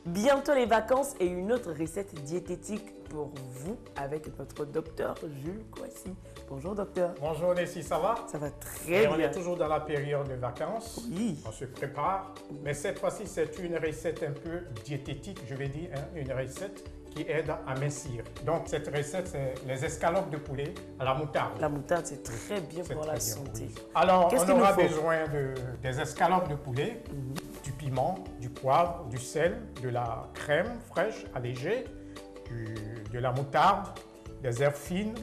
Bientôt les vacances et une autre recette diététique pour vous avec notre docteur Jules Kouassi. Bonjour docteur. Bonjour Nessie, ça va? Ça va très bien. On est toujours dans la période de vacances. Oui. On se prépare. Mais cette fois-ci, c'est une recette un peu diététique, je vais dire, hein, une recette qui aide à mincir. Donc cette recette, c'est les escalopes de poulet à la moutarde. La moutarde, c'est très bien pour la santé. Oui. Alors, on aura faut? besoin des escalopes de poulet, du piment, du poivre, du sel, de la crème fraîche allégée, de la moutarde, des herbes fines,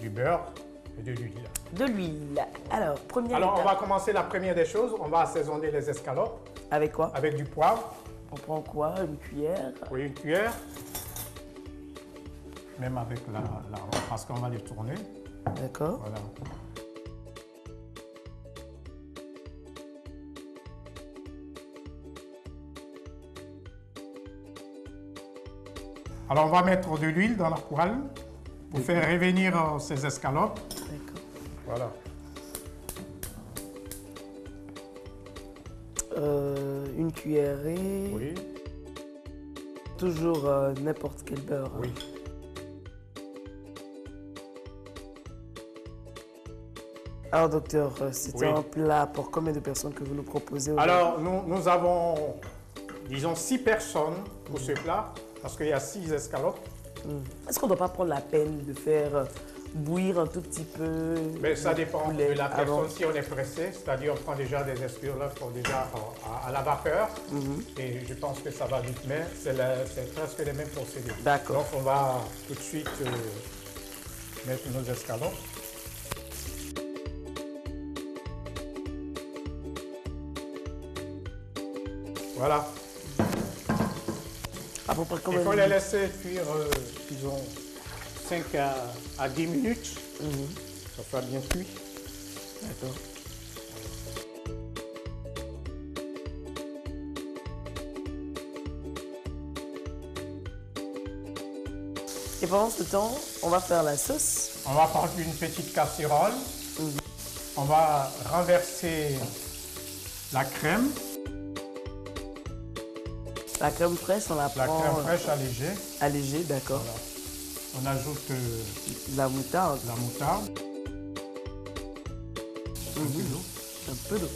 du beurre et de l'huile. De l'huile. Alors, première Alors, étape. on va commencer la première des choses. On va assaisonner les escalopes. Avec quoi? Avec du poivre. On prend quoi? Une cuillère? Oui, une cuillère. Même avec parce qu'on va les tourner. D'accord. Voilà. Alors, on va mettre de l'huile dans la poêle pour faire revenir ces escalopes. D'accord. Voilà. Une cuillerée. Oui. Toujours n'importe quel beurre. Oui. Alors docteur, c'est un plat pour combien de personnes que vous nous proposez aujourd'hui? Alors, nous avons, disons, 6 personnes pour ce plat, parce qu'il y a 6 escalopes. Est-ce qu'on ne doit pas prendre la peine de faire bouillir un tout petit peu? Mais ça dépend de la personne. avant? Si on est pressé, c'est-à-dire on prend déjà des escalopes déjà à la vapeur, et je pense que ça va vite, mais c'est presque les mêmes procédés. D'accord. Donc on va tout de suite mettre nos escalopes. Voilà. À peu près Il combien faut de les minutes? laisser cuire, disons, 5 à 10 minutes. Ça soit bien cuit. D'accord. Et pendant ce temps, on va faire la sauce. On va prendre une petite casserole. On va renverser la crème. La crème fraîche, on la La prend crème fraîche allégée. allégée, d'accord. Voilà. On ajoute La moutarde, la moutarde. Un peu d'eau. un peu d'eau.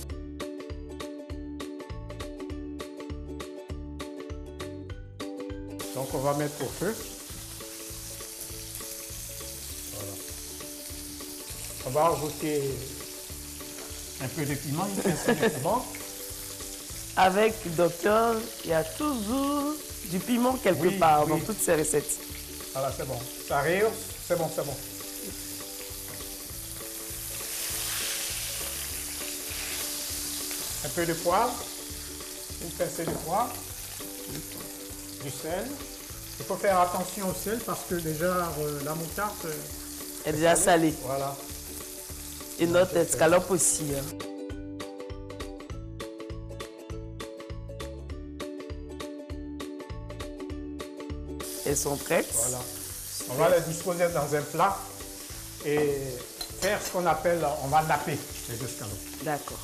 Donc on va mettre au feu. Voilà. On va ajouter un peu de piment, une pincée de piment. Avec docteur, il y a toujours du piment quelque Oui, part dans oui. toutes ces recettes. Voilà, c'est bon. Ça rire, c'est bon, c'est bon. Un peu de poivre, une pincée de poivre, du sel. Il faut faire attention au sel parce que déjà la moutarde Elle est déjà salée. Voilà. Et notre escalope aussi. Hein. Elles sont prêtes. Voilà. On va les disposer dans un plat et faire ce qu'on appelle, on va napper les escalopes. D'accord.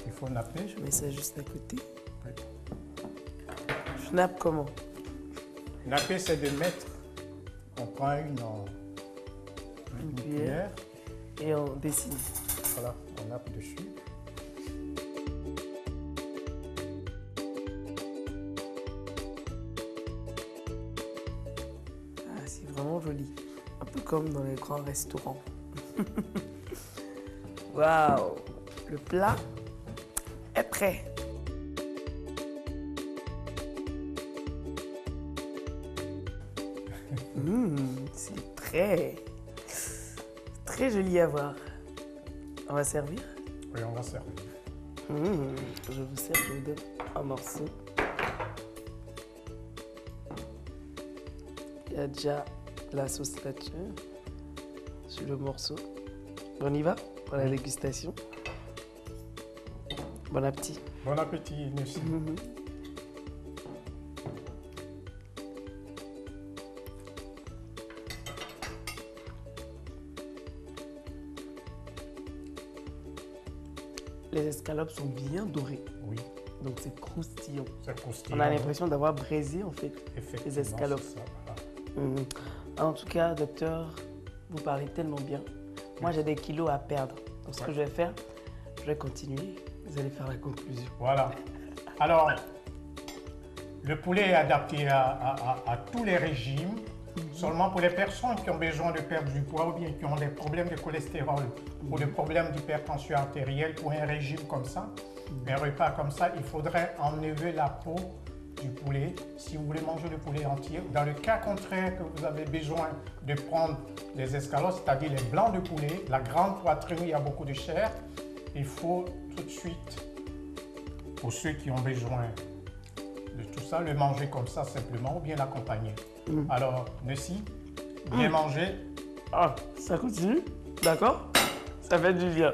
Il faut napper. Je mets ça juste à côté. Oui. Je nappe comment? Napper, c'est de mettre, on prend une cuillère, Et on dessine. voilà, on nappe dessus. Ah, c'est vraiment joli. Un peu comme dans les grands restaurants. Waouh! Le plat est prêt. C'est très joli à voir. On va servir? Oui, on va servir. Je vous sers, je vous donne un morceau. Il y a déjà la sauce là-dessus. sur le morceau. On y va pour la dégustation. Bon appétit. Bon appétit, Nessie. Les escalopes sont bien dorées, Oui, donc c'est croustillant. c'est croustillant. On a l'impression d'avoir braisé en fait Effectivement, les escalopes. c'est ça, voilà. En tout cas, docteur, vous parlez tellement bien. Moi, j'ai des kilos à perdre. Donc, ce que je vais faire, je vais continuer. Vous allez faire la conclusion. Voilà. Alors, le poulet est adapté à tous les régimes. Seulement pour les personnes qui ont besoin de perdre du poids ou bien qui ont des problèmes de cholestérol ou des problèmes d'hypertension artérielle, pour un régime comme ça, un repas comme ça, il faudrait enlever la peau du poulet si vous voulez manger le poulet entier. Dans le cas contraire que vous avez besoin de prendre les escalopes, c'est-à-dire les blancs de poulet, la grande poitrine où il y a beaucoup de chair, il faut tout de suite, pour ceux qui ont besoin de tout ça, le manger comme ça simplement ou bien l'accompagner. Alors, Nessie, bien manger. Ah, ça continue? D'accord? Ça fait du bien.